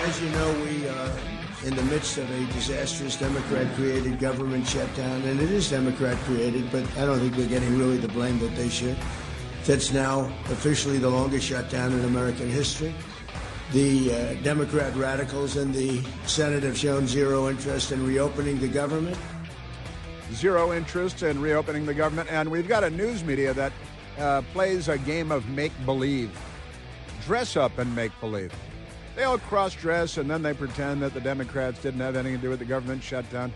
as you know, we are in the midst of a disastrous Democrat-created government shutdown, and it is Democrat-created, but I don't think they're getting really the blame that they should. That's now officially the longest shutdown in American history. The Democrat radicals in the Senate have shown zero interest in reopening the government. Zero interest in reopening the government, and we've got a news media that plays a game of make-believe. Dress up and make-believe. They all cross-dress, and then they pretend that the Democrats didn't have anything to do with the government shutdown.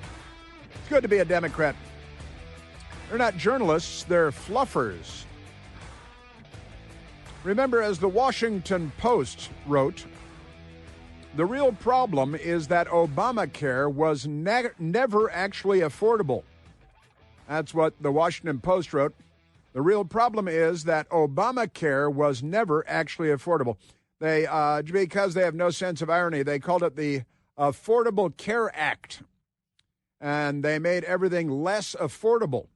It's good to be a Democrat. They're not journalists, they're fluffers. Remember, as the Washington Post wrote, the real problem is that Obamacare was never actually affordable. That's what the Washington Post wrote. The real problem is that Obamacare was never actually affordable. They, because they have no sense of irony, they called it the Affordable Care Act. And they made everything less affordable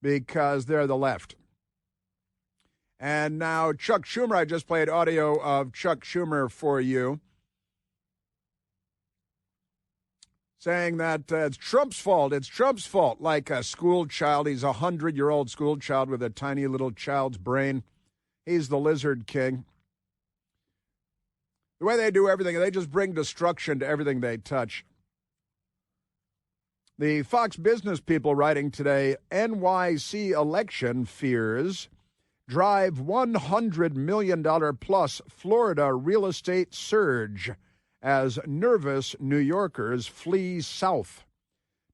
because they're the left. And now Chuck Schumer, I just played audio of Chuck Schumer for you, saying that it's Trump's fault. It's Trump's fault, like a school child. He's a 100-year-old school child with a tiny little child's brain. He's the lizard king. The way they do everything, they just bring destruction to everything they touch. The Fox Business people writing today, NYC election fears drive $100 million plus Florida real estate surge as nervous New Yorkers flee south.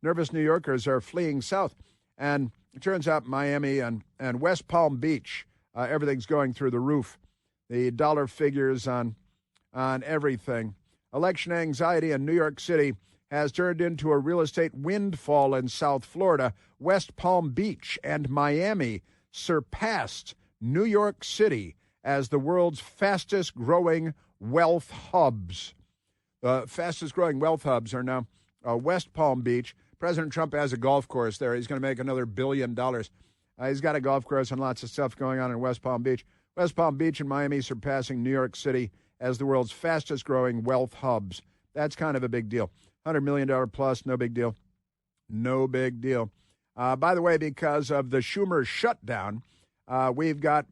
Nervous New Yorkers are fleeing south. And it turns out Miami and West Palm Beach, everything's going through the roof. The dollar figures on everything. Election anxiety in New York City has turned into a real estate windfall in South Florida. West Palm Beach and Miami surpassed New York City as the world's fastest-growing wealth hubs. The fastest-growing wealth hubs are now West Palm Beach. President Trump has a golf course there. He's going to make another $1 billion. He's got a golf course and lots of stuff going on in West Palm Beach. West Palm Beach and Miami surpassing New York City as the world's fastest-growing wealth hubs. That's kind of a big deal. $100 million plus, no big deal. No big deal. By the way, because of the Schumer shutdown, we've got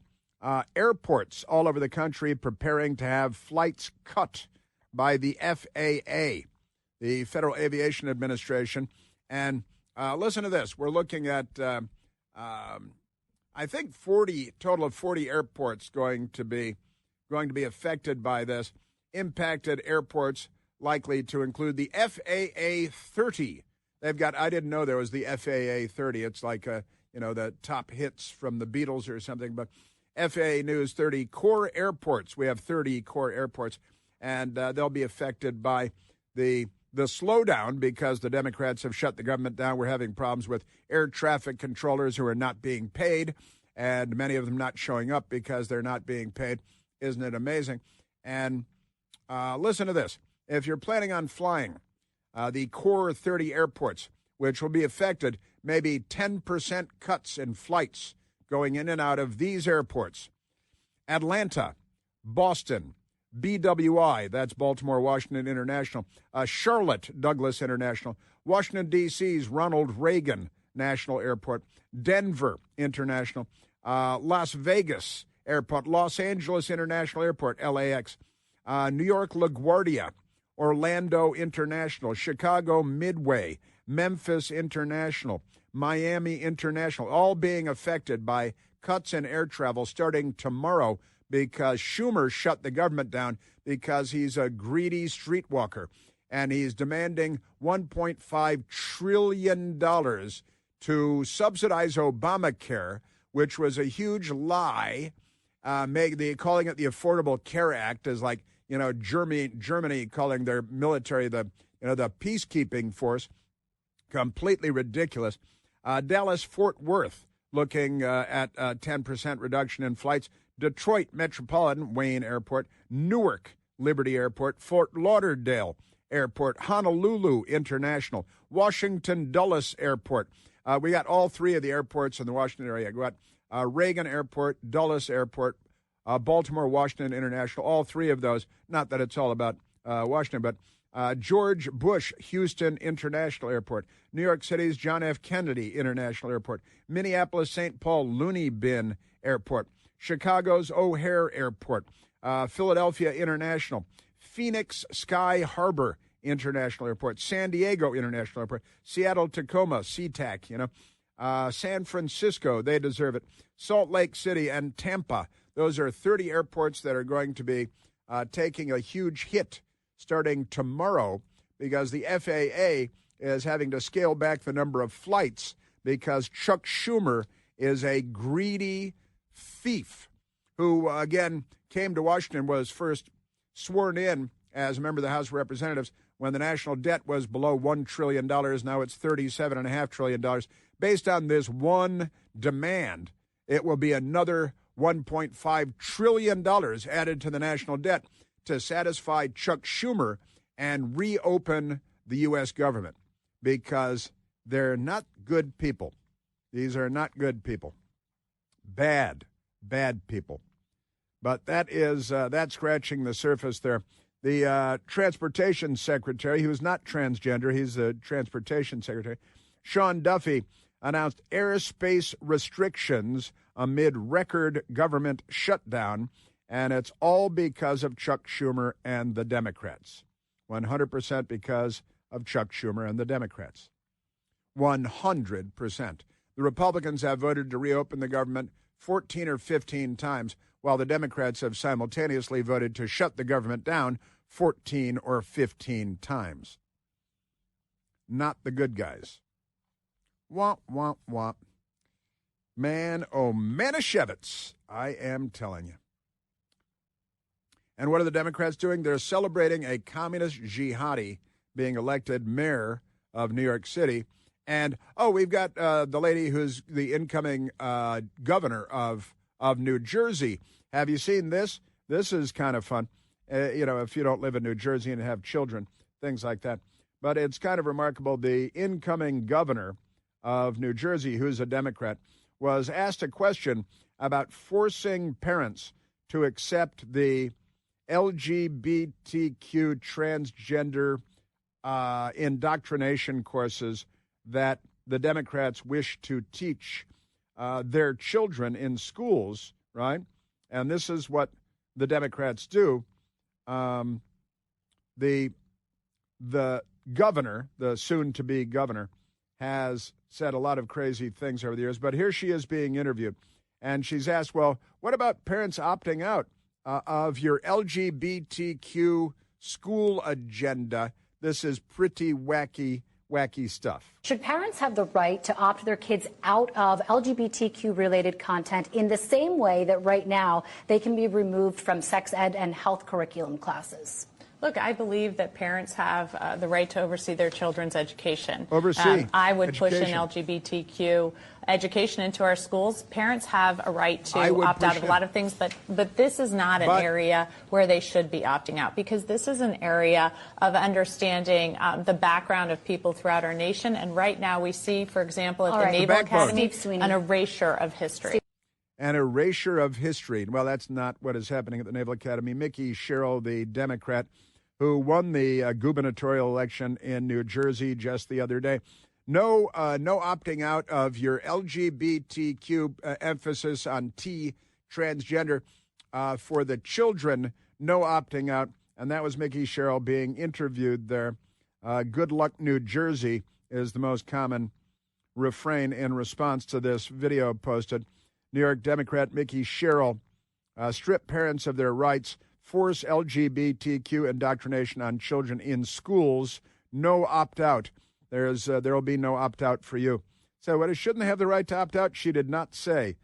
airports all over the country preparing to have flights cut by the FAA, the Federal Aviation Administration. And listen to this. We're looking at, I think, total of 40 airports going to be affected by this. Impacted airports likely to include the FAA 30. They've got, I didn't know there was the FAA 30. It's like, the top hits from the Beatles or something. But FAA News 30 core airports. We have 30 core airports. And they'll be affected by the slowdown because the Democrats have shut the government down. We're having problems with air traffic controllers who are not being paid, and many of them not showing up because they're not being paid. Isn't it amazing? And listen to this. If you're planning on flying the core 30 airports, which will be affected, maybe 10% cuts in flights going in and out of these airports. Atlanta, Boston, BWI, that's Baltimore Washington International, Charlotte Douglas International, Washington, D.C.'s Ronald Reagan National Airport, Denver International, Las Vegas Airport, Los Angeles International Airport, LAX, New York LaGuardia, Orlando International, Chicago Midway, Memphis International, Miami International, all being affected by cuts in air travel starting tomorrow because Schumer shut the government down because he's a greedy streetwalker. And he's demanding $1.5 trillion to subsidize Obamacare, which was a huge lie. Calling it the Affordable Care Act is like, Germany calling their military the peacekeeping force. Completely ridiculous. Dallas-Fort Worth looking at a 10% reduction in flights. Detroit Metropolitan, Wayne Airport, Newark Liberty Airport, Fort Lauderdale Airport, Honolulu International, Washington Dulles Airport. We got all three of the airports in the Washington area. We got Reagan Airport, Dulles Airport, Baltimore Washington International, all three of those. Not that it's all about Washington, but George Bush Houston International Airport, New York City's John F. Kennedy International Airport, Minneapolis St. Paul Looney Bin Airport, Chicago's O'Hare Airport, Philadelphia International, Phoenix Sky Harbor International Airport, San Diego International Airport, Seattle Tacoma, SeaTac, San Francisco, they deserve it, Salt Lake City and Tampa. Those are 30 airports that are going to be taking a huge hit starting tomorrow because the FAA is having to scale back the number of flights because Chuck Schumer is a greedy thief who, again, came to Washington, was first sworn in as a member of the House of Representatives when the national debt was below $1 trillion. Now it's $37.5 trillion. Based on this one demand, it will be another $1.5 trillion added to the national debt to satisfy Chuck Schumer and reopen the U.S. government because they're not good people. These are not good people. Bad people. But that is that's scratching the surface there. The transportation secretary, who is not transgender, he's the transportation secretary, Sean Duffy, announced airspace restrictions amid record government shutdown, and it's all because of Chuck Schumer and the Democrats. 100% because of Chuck Schumer and the Democrats. 100%. The Republicans have voted to reopen the government 14 or 15 times, while the Democrats have simultaneously voted to shut the government down 14 or 15 times. Not the good guys. Womp, womp, womp. Man, oh, Manischewitz, I am telling you. And what are the Democrats doing? They're celebrating a communist jihadi being elected mayor of New York City. And, we've got the lady who's the incoming governor of New Jersey. Have you seen this? This is kind of fun. If you don't live in New Jersey and have children, things like that. But it's kind of remarkable. The incoming governor of New Jersey, who's a Democrat, was asked a question about forcing parents to accept the LGBTQ transgender indoctrination courses that the Democrats wish to teach their children in schools, right? And this is what the Democrats do. The governor, the soon-to-be governor, has said a lot of crazy things over the years, but here she is being interviewed, and she's asked, well, what about parents opting out of your LGBTQ school agenda? This is pretty wacky stuff. Should parents have the right to opt their kids out of LGBTQ-related content in the same way that right now they can be removed from sex ed and health curriculum classes? Look, I believe that parents have the right to oversee their children's education. I would push an LGBTQ education into our schools. Parents have a right to opt out of a lot of things, but this is not an area where they should be opting out, because this is an area of understanding the background of people throughout our nation. And right now we see, for example, at the Naval Academy, an erasure of history. An erasure of history. Well, that's not what is happening at the Naval Academy. Mickey Sherrill, the Democrat who won the gubernatorial election in New Jersey just the other day. No opting out of your LGBTQ emphasis on T, transgender, for the children. No opting out, and that was Mickey Sherrill being interviewed there. Good luck, New Jersey, is the most common refrain in response to this video posted. New York Democrat Mickey Sherrill, strip parents of their rights, force LGBTQ indoctrination on children in schools. No opt-out. There will be no opt-out for you. So what, shouldn't they have the right to opt out? She did not say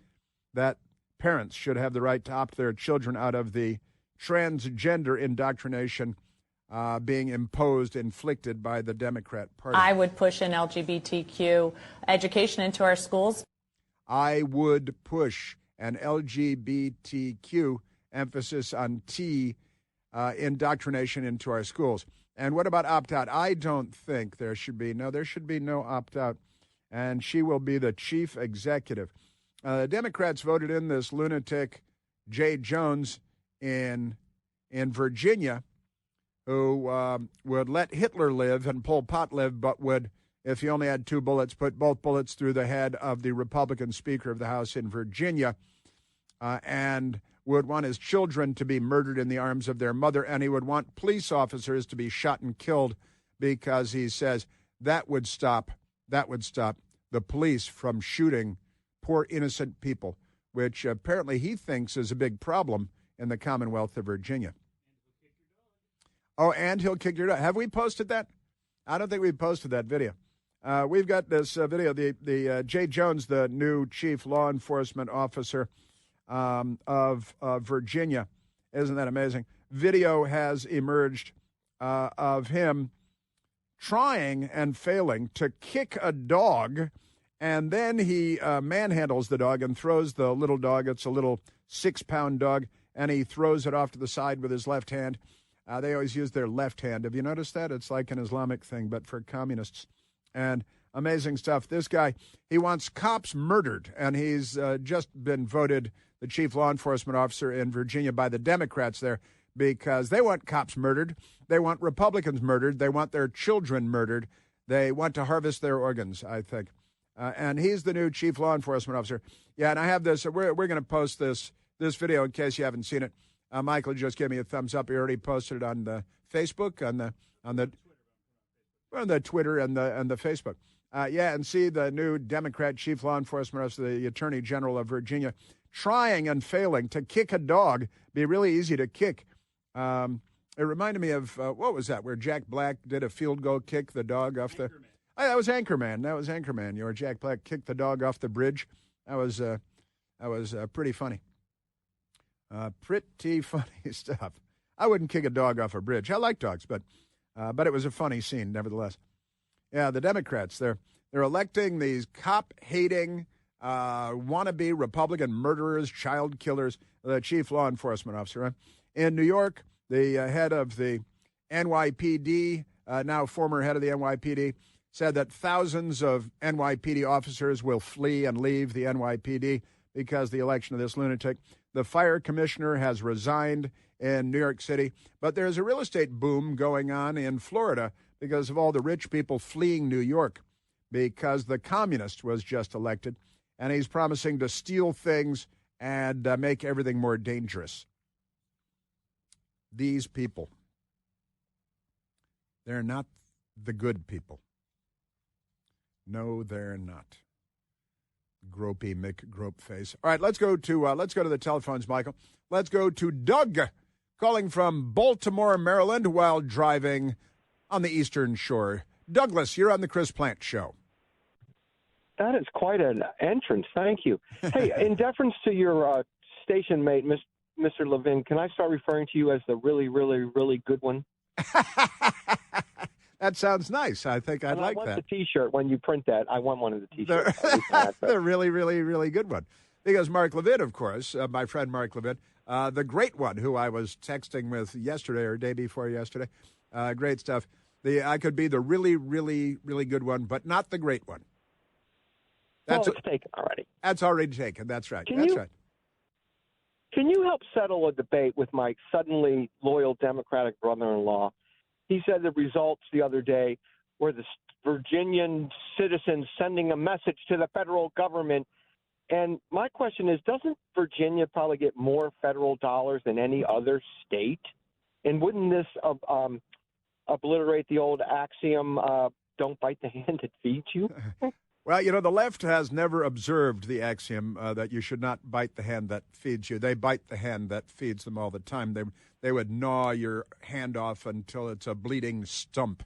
that parents should have the right to opt their children out of the transgender indoctrination being inflicted by the Democrat Party. I would push an LGBTQ education into our schools. I would push an LGBTQ emphasis on T indoctrination into our schools. And what about opt-out? I don't think there should be no opt-out. And she will be the chief executive. Democrats voted in this lunatic Jay Jones in Virginia, who would let Hitler live and Pol Pot live, but would, if he only had 2 bullets, put both bullets through the head of the Republican Speaker of the House in Virginia, and would want his children to be murdered in the arms of their mother, and he would want police officers to be shot and killed because he says that would stop the police from shooting poor innocent people, which apparently he thinks is a big problem in the Commonwealth of Virginia. Oh, and he'll kick your dog. Have we posted that? I don't think we posted that video. We've got this video. The Jay Jones, the new chief law enforcement officer of Virginia. Isn't that amazing? Video has emerged of him trying and failing to kick a dog, and then he manhandles the dog and throws the little dog. It's a little 6-pound dog, and he throws it off to the side with his left hand. They always use their left hand. Have you noticed that? It's like an Islamic thing, but for communists. And amazing stuff. This guy, he wants cops murdered, and he's just been voted the chief law enforcement officer in Virginia by the Democrats there because they want cops murdered. They want Republicans murdered. They want their children murdered. They want to harvest their organs, I think. And he's the new chief law enforcement officer. Yeah, and I have this. We're going to post this video in case you haven't seen it. Michael just gave me a thumbs up. He already posted it on the Facebook, on the Twitter and the Facebook. And see the new Democrat chief law enforcement officer, the Attorney General of Virginia, trying and failing to kick a dog. Be really easy to kick. It reminded me of what was that? Where Jack Black did a field goal kick the dog off the. Oh, that was Anchorman. Where Jack Black kicked the dog off the bridge. That was pretty funny. Pretty funny stuff. I wouldn't kick a dog off a bridge. I like dogs, but it was a funny scene nevertheless. Yeah, the Democrats, they're electing these cop-hating, wannabe Republican murderers, child killers, the chief law enforcement officer. Right? In New York, the head of the NYPD, now former head of the NYPD, said that thousands of NYPD officers will flee and leave the NYPD because of the election of this lunatic. The fire commissioner has resigned in New York City, but there's a real estate boom going on in Florida because of all the rich people fleeing New York because the communist was just elected, and he's promising to steal things and make everything more dangerous. These people, they're not the good people. No, they're not. Gropey McGropeface. All right, let's go to the telephones, Michael. Let's go to Doug, calling from Baltimore, Maryland, while driving on the Eastern Shore. Douglas, you're on the Chris Plant Show. That is quite an entrance. Thank you. Hey, in deference to your station mate, Mr. Levin, can I start referring to you as the really, really, really good one? That sounds nice. I think I'd like that. I want the T-shirt when you print that. I want one of the T-shirts. The really, really, really good one. Because Mark Levin, of course, my friend Mark Levin, the great one who I was texting with yesterday or day before yesterday, great stuff. I could be the really, really, really good one, but not the great one. It's taken already. That's already taken. That's right. Right. Can you help settle a debate with my suddenly loyal Democratic brother-in-law? He said the results the other day were the Virginian citizens sending a message to the federal government. And my question is, doesn't Virginia probably get more federal dollars than any other state? And wouldn't this obliterate the old axiom, don't bite the hand that feeds you? Well, the left has never observed the axiom that you should not bite the hand that feeds you. They bite the hand that feeds them all the time. They would gnaw your hand off until it's a bleeding stump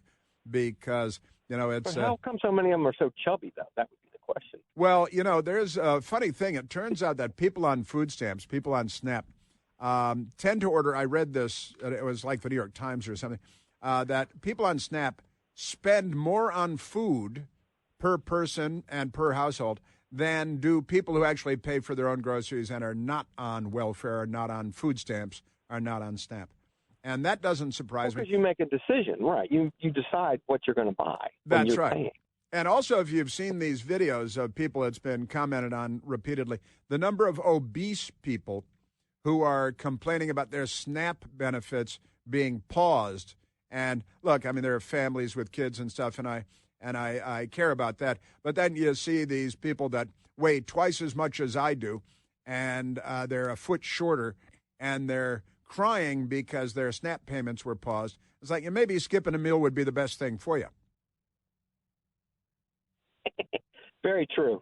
because, it's... But how come so many of them are so chubby, though? That would be the question. Well, there's a funny thing. It turns out that people on food stamps, people on SNAP, tend to order, I read this, it was like the New York Times or something, that people on SNAP spend more on food per person and per household than do people who actually pay for their own groceries and are not on welfare, are not on food stamps, are not on SNAP. And that doesn't surprise me. Because you make a decision, right? You decide what you're going to buy. That's right. Paying. And also, if you've seen these videos of people, it's been commented on repeatedly, the number of obese people who are complaining about their SNAP benefits being paused And look, I mean, there are families with kids and stuff, and I care about that. But then you see these people that weigh twice as much as I do, and they're a foot shorter, and they're crying because their SNAP payments were paused. It's like, maybe skipping a meal would be the best thing for you. Very true.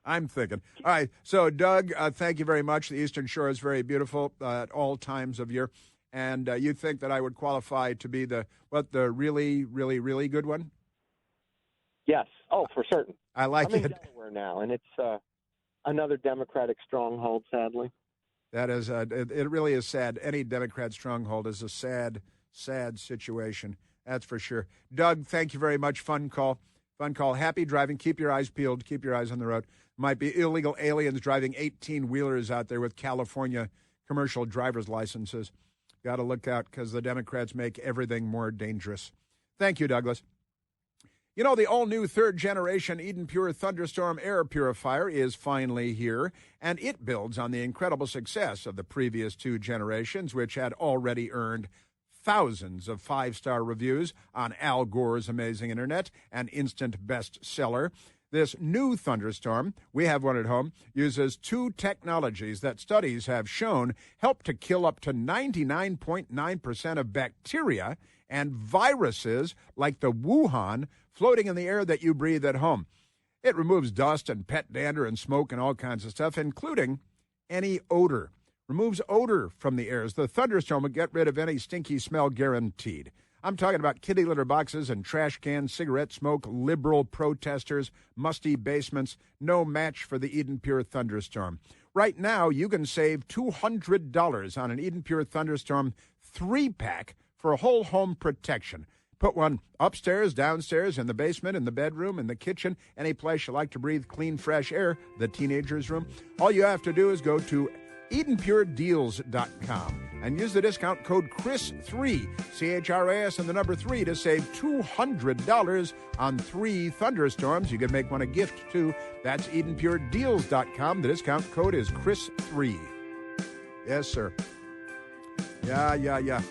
I'm thinking. All right. So, Doug, thank you very much. The Eastern Shore is very beautiful at all times of year. And you think that I would qualify to be the really, really, really good one? Yes. Oh, for certain. I like I'm in it. Delaware now, and it's another Democratic stronghold, sadly. That is, it really is sad. Any Democrat stronghold is a sad, sad situation. That's for sure. Doug, thank you very much. Fun call. Happy driving. Keep your eyes peeled. Keep your eyes on the road. Might be illegal aliens driving 18-wheelers out there with California commercial driver's licenses. Got to look out because the Democrats make everything more dangerous. Thank you, Douglas. You know, the all-new third-generation Eden Pure Thunderstorm air purifier is finally here, and it builds on the incredible success of the previous two generations, which had already earned thousands of five-star reviews on Al Gore's Amazing Internet, an instant bestseller. This new Thunderstorm, we have one at home, uses two technologies that studies have shown help to kill up to 99.9% of bacteria and viruses like the Wuhan floating in the air that you breathe at home. It removes dust and pet dander and smoke and all kinds of stuff, including any odor. Removes odor from the airs. The Thunderstorm will get rid of any stinky smell guaranteed. I'm talking about kitty litter boxes and trash cans, cigarette smoke, liberal protesters, musty basements. No match for the Eden Pure Thunderstorm. Right now, you can save $200 on an Eden Pure Thunderstorm 3-pack for whole home protection. Put one upstairs, downstairs, in the basement, in the bedroom, in the kitchen, any place you like to breathe clean, fresh air, the teenager's room. All you have to do is go to EdenPureDeals.com and use the discount code CHRIS3, CHRIS and the number 3 to save $200 on 3 Thunderstorms. You can make one a gift, too. That's EdenPureDeals.com. The discount code is CHRIS3. Yes, sir. Yeah.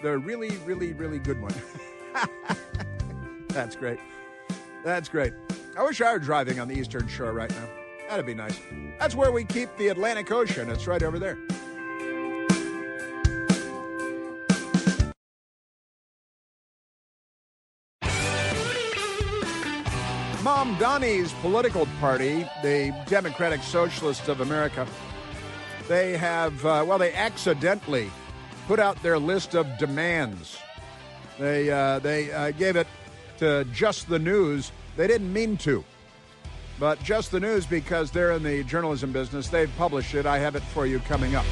The really, really, really good one. That's great. I wish I were driving on the Eastern Shore right now. That'd be nice. That's where we keep the Atlantic Ocean. It's right over there. Mamdani's political party, the Democratic Socialists of America, they have, they accidentally put out their list of demands. They gave it to Just the News. They didn't mean to. But Just the News, because they're in the journalism business, they've published it. I have it for you coming up.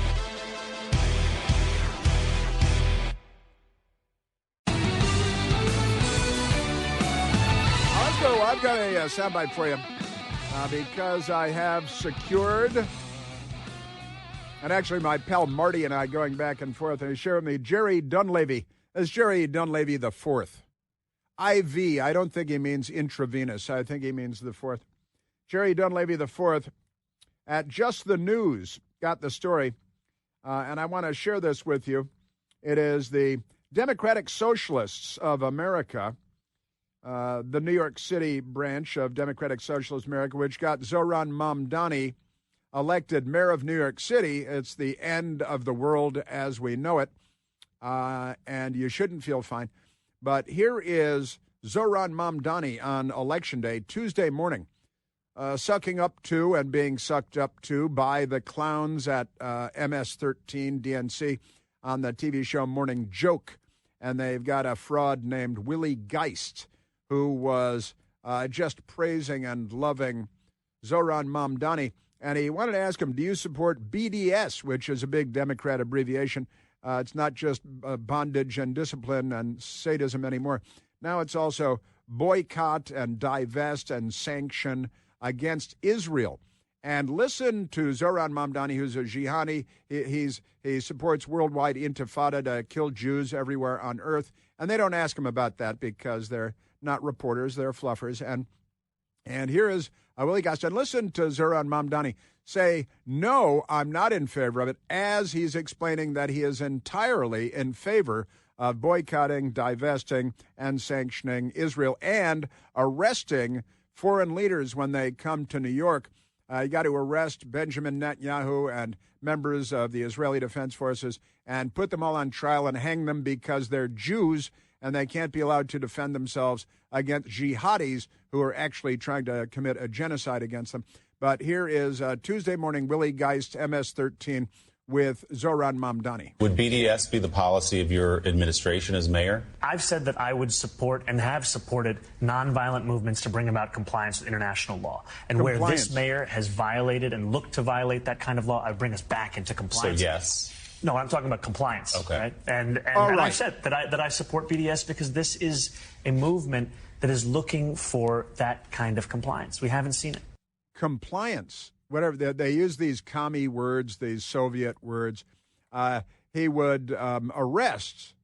I've got a soundbite for you because I have secured, and actually my pal Marty and I going back and forth, and he's sharing with me Jerry Dunleavy. That's Jerry Dunleavy the Fourth. IV, I don't think he means intravenous. I think he means the fourth. Jerry Dunleavy the Fourth at Just the News got the story, and I want to share this with you. It is the Democratic Socialists of America, the New York City branch of Democratic Socialist America, which got Zoran Mamdani elected mayor of New York City. It's the end of the world as we know it, and you shouldn't feel fine. But here is Zoran Mamdani on Election Day, Tuesday morning, sucking up to and being sucked up to by the clowns at MS-13 DNC on the TV show Morning Joke. And they've got a fraud named Willie Geist, who was just praising and loving Zoran Mamdani. And he wanted to ask him, do you support BDS, which is a big Democrat abbreviation? It's not just bondage and discipline and sadism anymore. Now it's also boycott and divest and sanction against Israel. And listen to Zoran Mamdani, who's a jihadi. He supports worldwide intifada to kill Jews everywhere on earth. And they don't ask him about that because they're not reporters, they're fluffers. And And here is Willie Geist. And listen to Zohran Mamdani say, no, I'm not in favor of it, as he's explaining that he is entirely in favor of boycotting, divesting, and sanctioning Israel and arresting foreign leaders when they come to New York. You got to arrest Benjamin Netanyahu and members of the Israeli Defense Forces and put them all on trial and hang them because they're Jews and they can't be allowed to defend themselves against jihadis who are actually trying to commit a genocide against them. But here is Tuesday morning Willie Geist, MS-13, with Zohran Mamdani. Would BDS be the policy of your administration as mayor? I've said that I would support and have supported nonviolent movements to bring about compliance with international law. And where this mayor has violated and looked to violate that kind of law, I would bring us back into compliance. So yes. No, I'm talking about compliance. Okay. Right? And I've said that I support BDS because this is a movement that is looking for that kind of compliance. We haven't seen it. Compliance. Whatever they use these commie words, these Soviet words. He would arrest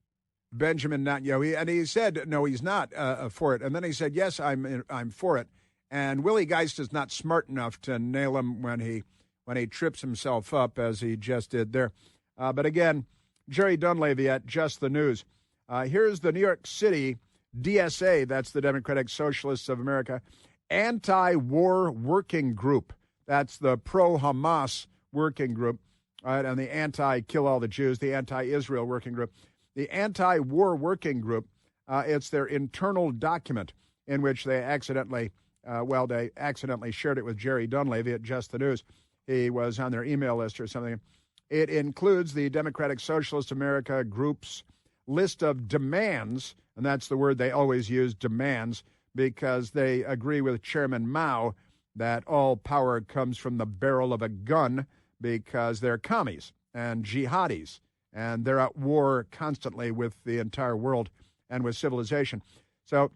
Benjamin Netanyahu, and he said no, he's not for it. And then he said yes, I'm for it. And Willie Geist is not smart enough to nail him when he trips himself up as he just did there. But again, Jerry Dunleavy at Just the News. Here's the New York City DSA, that's the Democratic Socialists of America, anti-war working group. That's the pro-Hamas working group, right? And the anti-kill all the Jews, the anti-Israel working group. The anti-war working group, it's their internal document in which they accidentally shared it with Jerry Dunleavy at Just the News. He was on their email list or something. It includes the Democratic Socialist America group's list of demands, and that's the word they always use, demands, because they agree with Chairman Mao that all power comes from the barrel of a gun because they're commies and jihadis, and they're at war constantly with the entire world and with civilization. So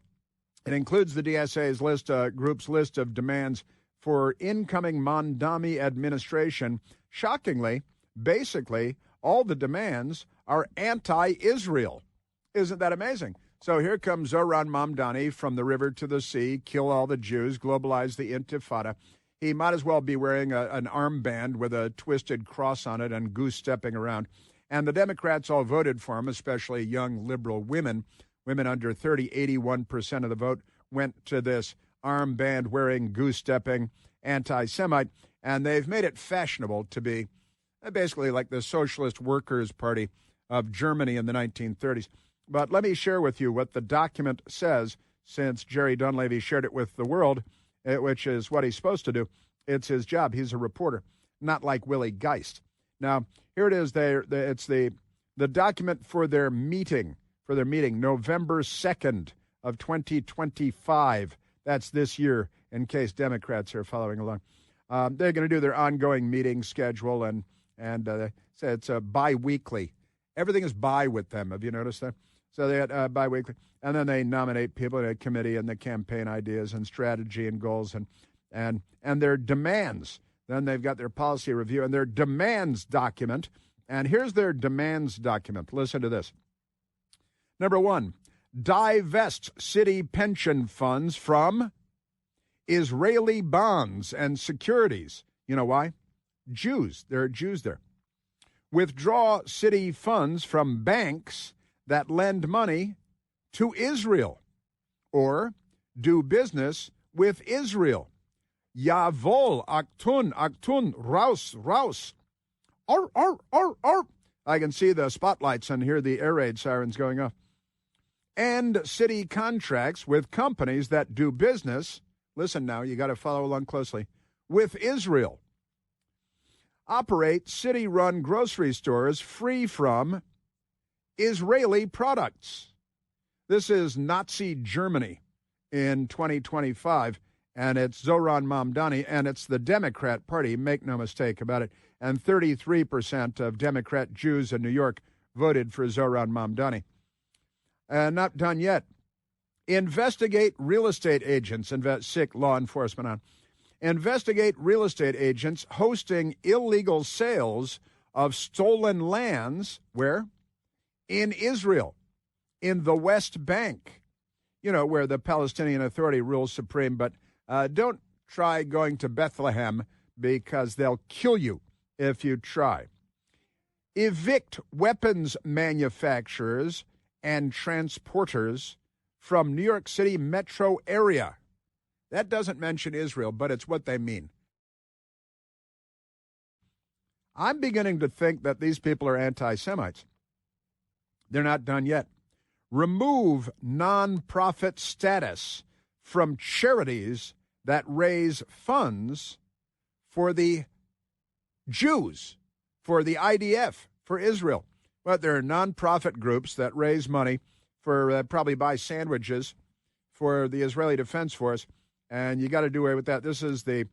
it includes the DSA's group's list of demands for incoming Mamdani administration. Shockingly, basically, all the demands are anti-Israel. Isn't that amazing? So here comes Zohran Mamdani, from the river to the sea, kill all the Jews, globalize the Intifada. He might as well be wearing an armband with a twisted cross on it and goose-stepping around. And the Democrats all voted for him, especially young liberal women. Women under 30, 81% of the vote went to this armband-wearing, goose-stepping anti-Semite. And they've made it fashionable to be basically like the Socialist Workers' Party of Germany in the 1930s. But let me share with you what the document says, since Jerry Dunleavy shared it with the world, which is what he's supposed to do. It's his job. He's a reporter, not like Willie Geist. Now, here it is. It's the document for their meeting, November 2nd of 2025. That's this year, in case Democrats are following along. They're going to do their ongoing meeting schedule, and they say it's bi-weekly. Everything is bi with them. Have you noticed that? So they had bi-weekly. And then they nominate people in a committee and the campaign ideas and strategy and goals and their demands. Then they've got their policy review and their demands document. And here's their demands document. Listen to this. Number 1, divest city pension funds from Israeli bonds and securities. You know why? Jews. There are Jews there. Withdraw city funds from banks that lend money to Israel, or do business with Israel. Yavol, aktun, raus. Ar. I can see the spotlights and hear the air raid sirens going off. And city contracts with companies that do business, listen now, you got to follow along closely, with Israel. Operate city-run grocery stores free from Israeli products. This is Nazi Germany in 2025, and it's Zohran Mamdani, and it's the Democrat Party, make no mistake about it. And 33% of Democrat Jews in New York voted for Zohran Mamdani. And not done yet. Investigate real estate agents, sick law enforcement on. Investigate real estate agents hosting illegal sales of stolen lands, where? In Israel, in the West Bank, where the Palestinian Authority rules supreme, but Don't try going to Bethlehem because they'll kill you if you try. Evict weapons manufacturers and transporters from New York City metro area. That doesn't mention Israel, but it's what they mean. I'm beginning to think that these people are anti-Semites. They're not done yet. Remove nonprofit status from charities that raise funds for the Jews, for the IDF, for Israel. Well, there are nonprofit groups that raise money for probably buy sandwiches for the Israeli Defense Force, and you got to do away with that. This is the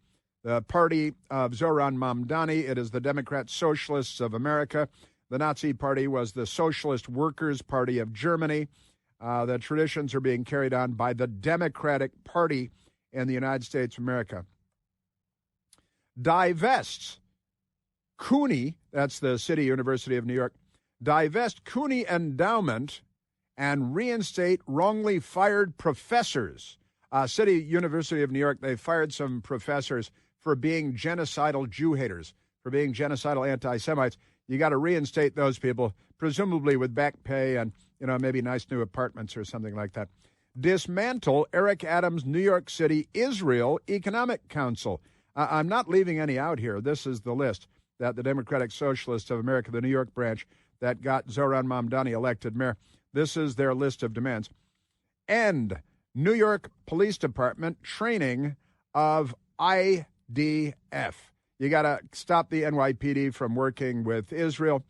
party of Zoran Mamdani. It is the Democrat Socialists of America. The Nazi Party was the Socialist Workers' Party of Germany. The traditions are being carried on by the Democratic Party in the United States of America. Divest CUNY, that's the City University of New York, divest CUNY endowment and reinstate wrongly fired professors. City University of New York, they fired some professors for being genocidal Jew haters, for being genocidal anti-Semites. You got to reinstate those people, presumably with back pay and, maybe nice new apartments or something like that. Dismantle Eric Adams' New York City Israel Economic Council. I'm not leaving any out here. This is the list that the Democratic Socialists of America, the New York branch, that got Zoran Mamdani elected mayor. This is their list of demands. End New York Police Department training of IDF. You got to stop the NYPD from working with Israel.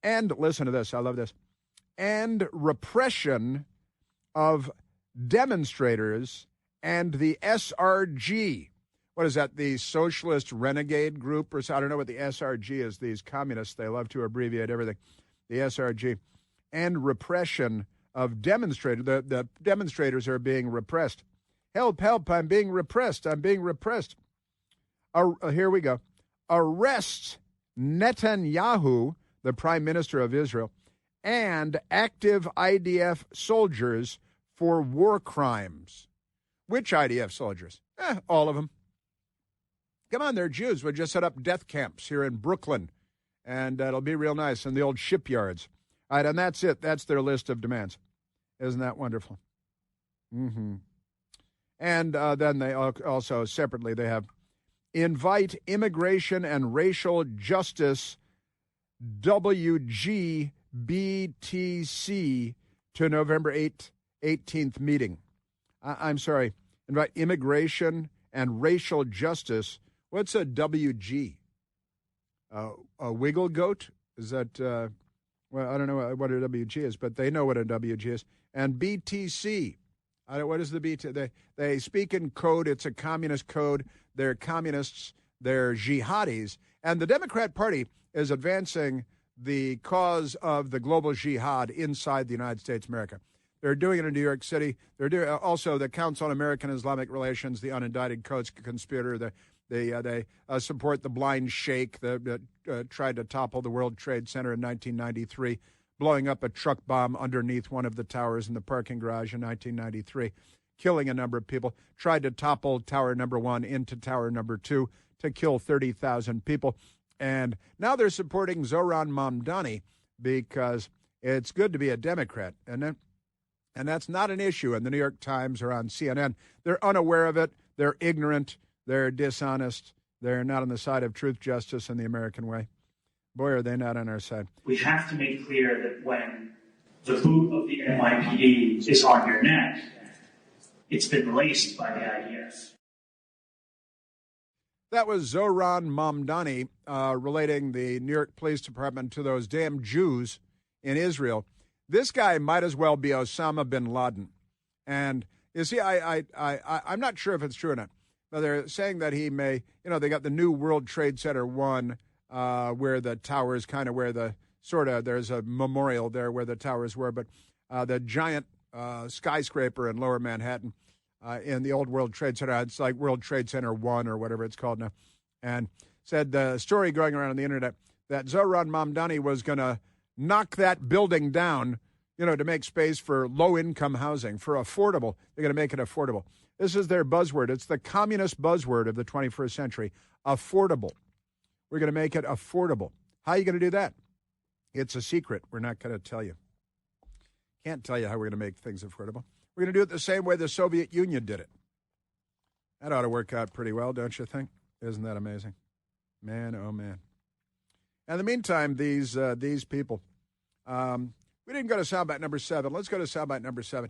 And listen to this. I love this. And repression of demonstrators and the SRG. What is that, the Socialist Renegade Group? Or I don't know what the SRG is. These communists, they love to abbreviate everything. The SRG. And repression of demonstrators. The demonstrators are being repressed. Help, help, I'm being repressed. I'm being repressed. Here we go. Arrest Netanyahu, the prime minister of Israel, and active IDF soldiers for war crimes. Which IDF soldiers? All of them. Come on, they're Jews. We just set up death camps here in Brooklyn, and it'll be real nice in the old shipyards. All right, and that's it. That's their list of demands. Isn't that wonderful? Mm-hmm. And then they also, separately, they have invite Immigration and Racial Justice WGBTC to November 18th meeting. I'm sorry, invite Immigration and Racial Justice. What's a WG? A wiggle goat? Is that, well, I don't know what a WG is, but they know what a WG is. And BTC. What is the BTC? They speak in code. It's a communist code. They're communists. They're jihadis. And the Democrat Party is advancing the cause of the global jihad inside the United States of America. They're doing it in New York City. They're doing also the Council on American Islamic Relations, the unindicted co-conspirator. They support the blind sheikh that tried to topple the World Trade Center in 1993, blowing up a truck bomb underneath one of the towers in the parking garage in 1993, killing a number of people, tried to topple Tower Number 1 into Tower Number 2 to kill 30,000 people. And now they're supporting Zoran Mamdani because it's good to be a Democrat. And that's not an issue in the New York Times or on CNN. They're unaware of it. They're ignorant. They're dishonest. They're not on the side of truth, justice, and the American way. Boy, are they not on our side. We have to make clear that when the boot of the NYPD is on your neck, it's been laced by the IDF. That was Zoran Mamdani relating the New York Police Department to those damn Jews in Israel. This guy might as well be Osama bin Laden. And you see, I'm not sure if it's true or not. But they're saying that he may, they got the new World Trade Center 1 where the towers kind of where the there's a memorial there where the towers were. But the giant skyscraper in Lower Manhattan in the old World Trade Center, it's like World Trade Center 1 or whatever it's called now. And said the story going around on the internet that Zoran Mamdani was going to knock that building down, to make space for low-income housing, for affordable. They're going to make it affordable. This is their buzzword. It's the communist buzzword of the 21st century, affordable. We're going to make it affordable. How are you going to do that? It's a secret. We're not going to tell you. Can't tell you how we're going to make things affordable. We're going to do it the same way the Soviet Union did it. That ought to work out pretty well, don't you think? Isn't that amazing? Man, oh, man. In the meantime, these people, we didn't go to soundbite number 7. Let's go to soundbite number 7.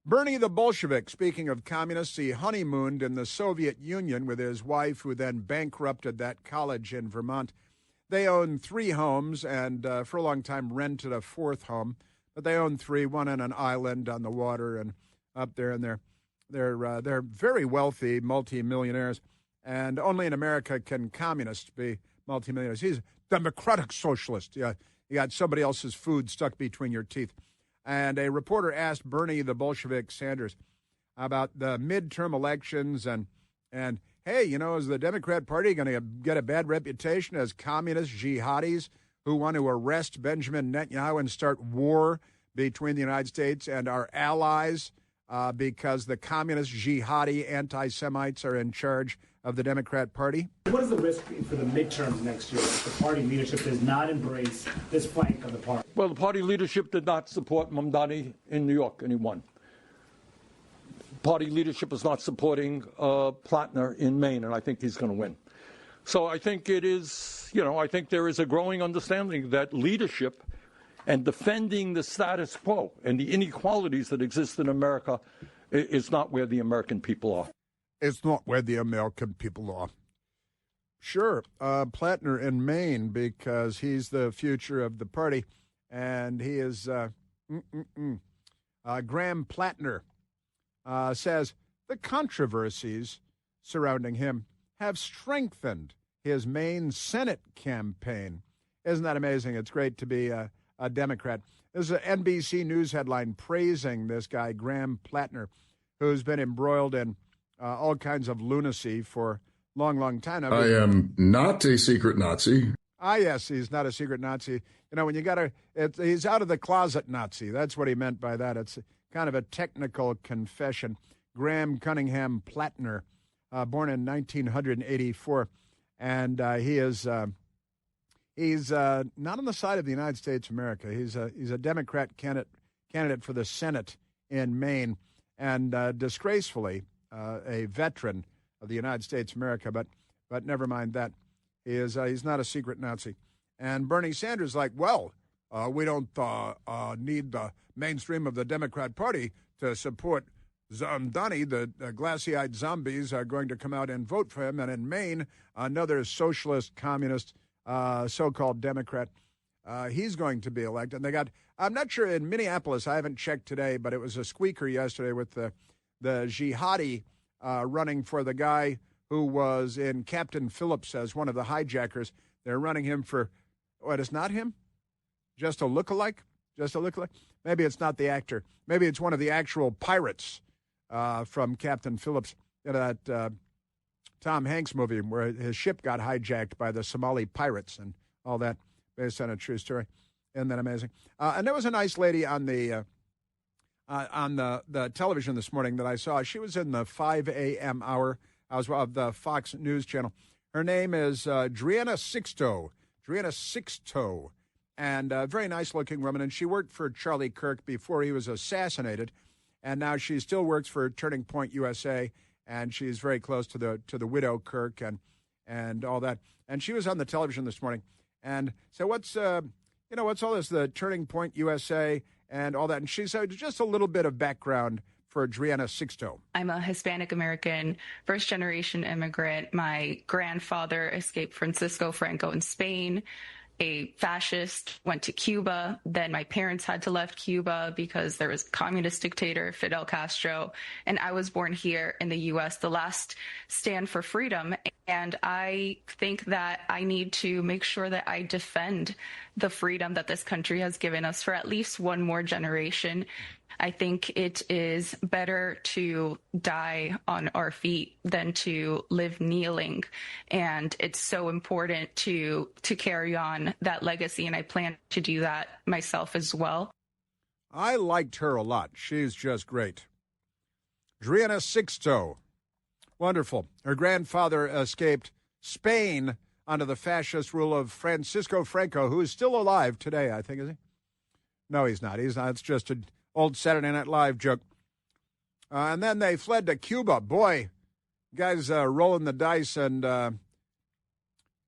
Bernie the Bolshevik, speaking of communists, he honeymooned in the Soviet Union with his wife, who then bankrupted that college in Vermont. They owned 3 homes and for a long time rented a 4th home. But they own 3, one on an island on the water and up there. And they're very wealthy multimillionaires. And only in America can communists be multimillionaires. He's a democratic socialist. Yeah, you got somebody else's food stuck between your teeth. And a reporter asked Bernie the Bolshevik Sanders about the midterm elections and hey, is the Democrat Party going to get a bad reputation as communist jihadis who want to arrest Benjamin Netanyahu and start war between the United States and our allies because the communist jihadi anti-Semites are in charge of the Democrat Party? What is the risk for the midterms next year if the party leadership does not embrace this flank of the party? Well, the party leadership did not support Mamdani in New York, and he won. Party leadership is not supporting Plattner in Maine, and I think he's going to win. So I think it is, I think there is a growing understanding that leadership and defending the status quo and the inequalities that exist in America is not where the American people are. It's not where the American people are. Sure, Plattner in Maine, because he's the future of the party, and he is Graham Plattner says the controversies surrounding him have strengthened his Maine Senate campaign. Isn't that amazing? It's great to be a Democrat. This is an NBC News headline praising this guy, Graham Plattner, who's been embroiled in all kinds of lunacy for a long, long time. I am not a secret Nazi. Ah, yes, he's not a secret Nazi. When you he's out of the closet Nazi. That's what he meant by that. It's kind of a technical confession. Graham Cunningham Plattner, born in 1984, and he's not on the side of the United States of America. He's a Democrat candidate for the Senate in Maine, and disgracefully a veteran of the United States of America. But never mind that. He's not a secret Nazi. And Bernie Sanders is like, we don't need the mainstream of the Democrat Party to support Mamdani. The glassy-eyed zombies are going to come out and vote for him. And in Maine, another socialist, communist, so-called Democrat, he's going to be elected. And they got, I'm not sure, in Minneapolis, I haven't checked today, but it was a squeaker yesterday with the jihadi running for the guy who was in Captain Phillips as one of the hijackers. They're running him for, it's not him? Just a lookalike? Maybe it's not the actor. Maybe it's one of the actual pirates from Captain Phillips, that Tom Hanks movie where his ship got hijacked by the Somali pirates and all that, based on a true story. Isn't that amazing? And there was a nice lady on the television this morning that I saw. She was in the 5 a.m. hour of the Fox News Channel. Her name is Driana Sixto. And a very nice-looking woman. And she worked for Charlie Kirk before he was assassinated. And now she still works for Turning Point USA. And she's very close to the widow Kirk and all that. And she was on the television this morning. And so what's all this, the Turning Point USA and all that? And she said just a little bit of background for Driana Sixto. I'm a Hispanic American, first-generation immigrant. My grandfather escaped Francisco Franco in Spain. A fascist, went to Cuba. Then my parents had to left Cuba because there was a communist dictator, Fidel Castro. And I was born here in the U.S., the last stand for freedom. And I think that I need to make sure that I defend the freedom that this country has given us for at least one more generation. I think it is better to die on our feet than to live kneeling. And it's so important to carry on that legacy. And I plan to do that myself as well. I liked her a lot. She's just great. Adriana Sixto. Wonderful. Her grandfather escaped Spain under the fascist rule of Francisco Franco, who is still alive today, I think, is he? No, he's not. He's not. It's just an old Saturday Night Live joke. And then they fled to Cuba. Boy, guys rolling the dice and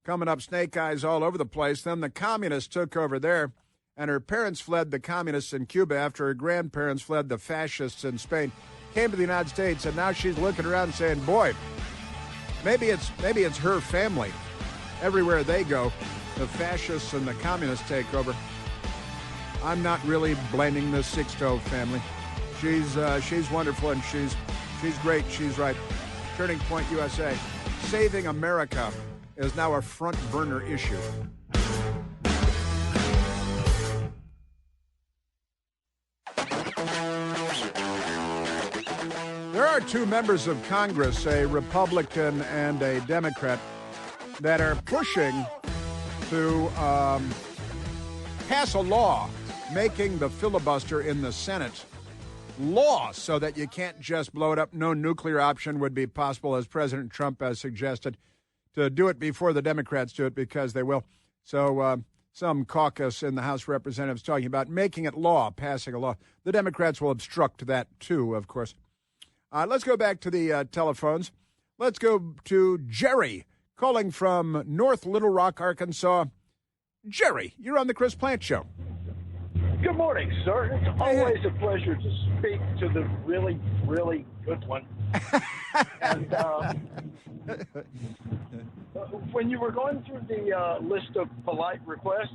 coming up snake eyes all over the place. Then the communists took over there, and her parents fled the communists in Cuba after her grandparents fled the fascists in Spain. Came to the United States, and now she's looking around saying, boy, maybe it's her family. Everywhere they go, the fascists and the communists take over. I'm not really blaming the Sixto family. She's wonderful, and she's great. She's right. Turning Point USA. Saving America is now a front burner issue. There are two members of Congress, a Republican and a Democrat, that are pushing to pass a law making the filibuster in the Senate law so that you can't just blow it up. No nuclear option would be possible, as President Trump has suggested, to do it before the Democrats do it, because they will. So some caucus in the House of Representatives talking about making it law, passing a law. The Democrats will obstruct that too, of course. Let's go back to the telephones. Let's go to Jerry, calling from North Little Rock, Arkansas. Jerry, you're on the Chris Plant Show. Good morning, sir. It's always a pleasure to speak to the really, really good one. And when you were going through the list of polite requests,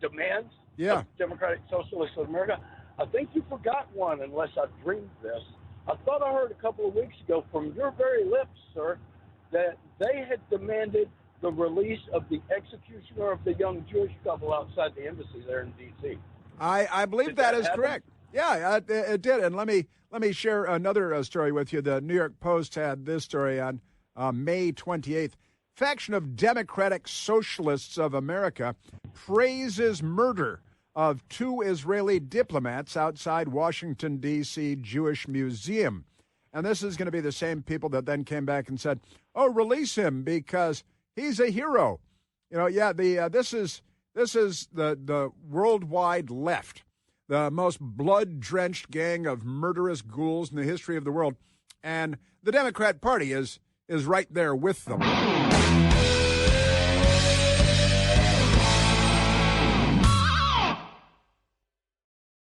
demands of Democratic Socialists of America, I think you forgot one, unless I dreamed this. I thought I heard a couple of weeks ago from your very lips, sir, that they had demanded the release of the executioner of the young Jewish couple outside the embassy there in D.C. I believe that is correct. Yeah, it did. And let me share another story with you. The New York Post had this story on May 28th. Faction of Democratic Socialists of America praises murder of two Israeli diplomats outside Washington, D.C. Jewish Museum. And this is going to be the same people that then came back and said, oh, release him because he's a hero. You know, this is the worldwide left, the most blood-drenched gang of murderous ghouls in the history of the world. And the Democrat Party is right there with them.